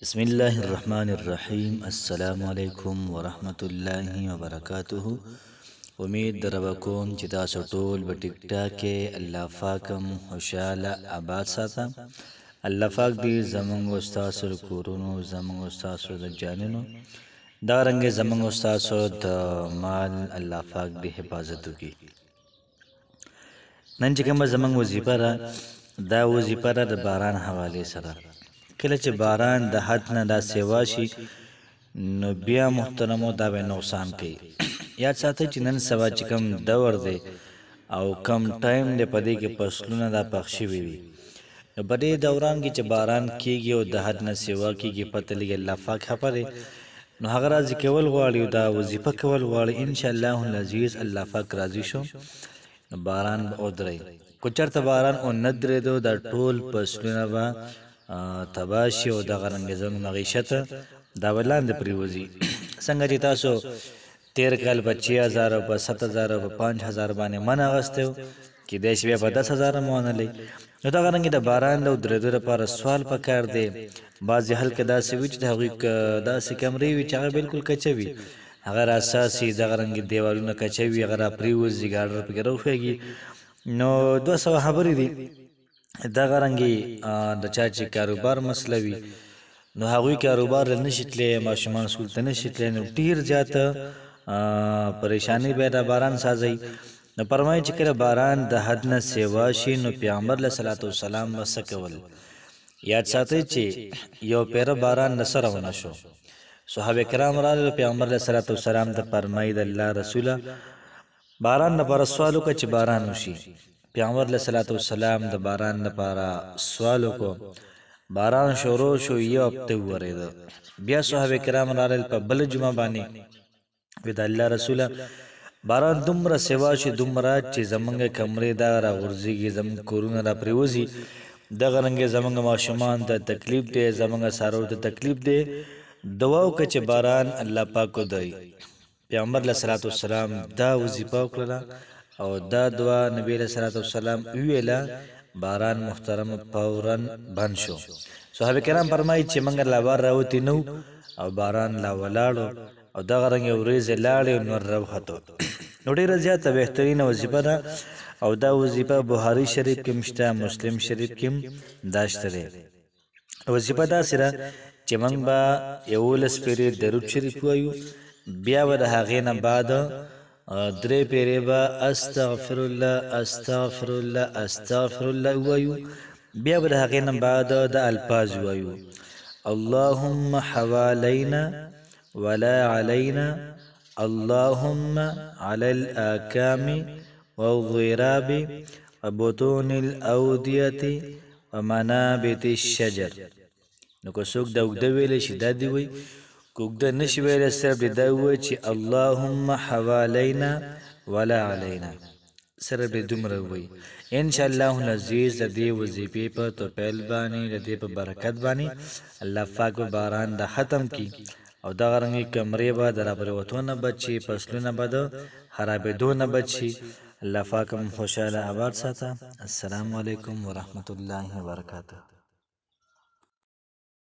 بسم الله الرحمن الرحیم. السلام علیکم ورحمت الله وبرکاته. امید در کوم چې تاسو ټول په ټیک ټاک کې الله پاکم خوشاله آباد ساته. الله پاک دې زمونږ استادو کورونو زمونږ استادو د جانونو دا رنګ زمونږ استادو د مال الله پاک دې حفاظت وکړي. نن چې کومه زمونږ وظیفه را دا وظیفه را د باران حواله سره کله چې باران د حد نه داسې واشي نو بیا محترمو دا به نقصان کوي. یاد ساتئ چې نن سبا چې کوم دور دی او کم ټایم دی په دې کې فصلونه دا پخ شوي وي نو په دې دوران کې چې باران کېږي او د حد نه سیوا کېږي پته لګي الله پاک خبر دی نو هغه راځي کول غواړي او دا وظیفه کول غواړي انشاءالله العزیز الله پاک راضي شو نو باران به ودرئ. که چېرته باران ونه درېدو دا ټول فصلونه به تباشي او دغه رنګ زموږ معیشت دا به لاندې پرېوځي. څنګه چې تاسو تېر کال په 6000 او په 7000 او په 5000 باندې من اخیستی و کیدای شي بیا په 10000 مو ونه لئ. نو دغه رنګې د باران د درېدو لپاره سوال پکار دی. بعضې هلکه داسې وي چې د هغوی داسې کمرې وي چې هغه بلکل کچه وي هغه راساسي دغه رنګې دیوالونه کچه وي هغه را پرېوځي ګاډر پکې راوښویږي. نو 200 خبرې دي دغه رنګې د چا چې کاروبار مسله وي نو هغوی کاروبار له نشي تللی ماشومان سکول ته نشي تللی نو ډېر زیاته پریشانۍ به د باران سازوي. نو فرمایي چې کله باران د حد نه سیوا شي نو پیغمبر علیه صلات وسلام به څه کول. یاد ساتئ چې یو پیره باران نه څه روانه شو صحابه کرام راغلل پیغمبر علیه صلات وسلام ته فرمایي د الله رسوله باران لپاره سوال وکړه چې باران وشي. پیغمبر علیه صلات وسلام د باران لپاره سوال وکړو باران شروع شو یو هفته وورېده. بیا صحابه کرام راغلل په بله جمعه باندې وی د الله رسوله باران دومره سیوا شي دومره چې زمونږ کمرې دا راغورځېږي زمونږ کورونه را پرېوځي دغه رنګې زمونږ ماشومان ته تکلیف دی زمونږ څارویو ته تکلیف دی. دعا وکړه چې باران الله پاک ودرئ. پیغمبر علیه صلات وسلام دا وظیفه وکړله او دا دعا نبی علیہ الصلوۃ والسلام ویله باران محترم فوراً بند شو. صحابه کرام فرمایي چې موږ لا بار راوتی نو او باران لا ولاړو او دغه رنګې ورېځې لاړې نور راوختو. نو ډېره زیاته بهترینه وظیفه ده او دا وظیفه بخاري شریف کې هم شته مسلم شریف کې هم دا شته دی. وظیفه داسې ده چې موږ به 11 پیرې درود شریف وایو بیا به د هغې نه بعد 3 پیرې به استغفر الله استغفر الله استغفر الله وایو بیا به د هغې نه بعد د الفاظ وایو اللهم حوالینا ولا علینا اللهم علی الاکام والضراب وبطون الاودیة ومنابت الشجر. نو که څوک دا اوږده ویلی شي دا دې وایي که اوږده نشي ویلی صرف دې دا ووایي چې اللهم حوالینا ولا علینا صرف دې دومره ووایي. انشاءالله العزیز د دې وظیفې په توفیل باندې د دې په برکت باندې الله پاک به باران د ختم کړي او دغه رنګې کمرې به د راپرېوتو نه بچ شي فصلونه به د خرابېدو نه بچ شي. الله پاک هم خوشحاله آباد ساته. السلام علیکم ورحمت الله وبرکاته.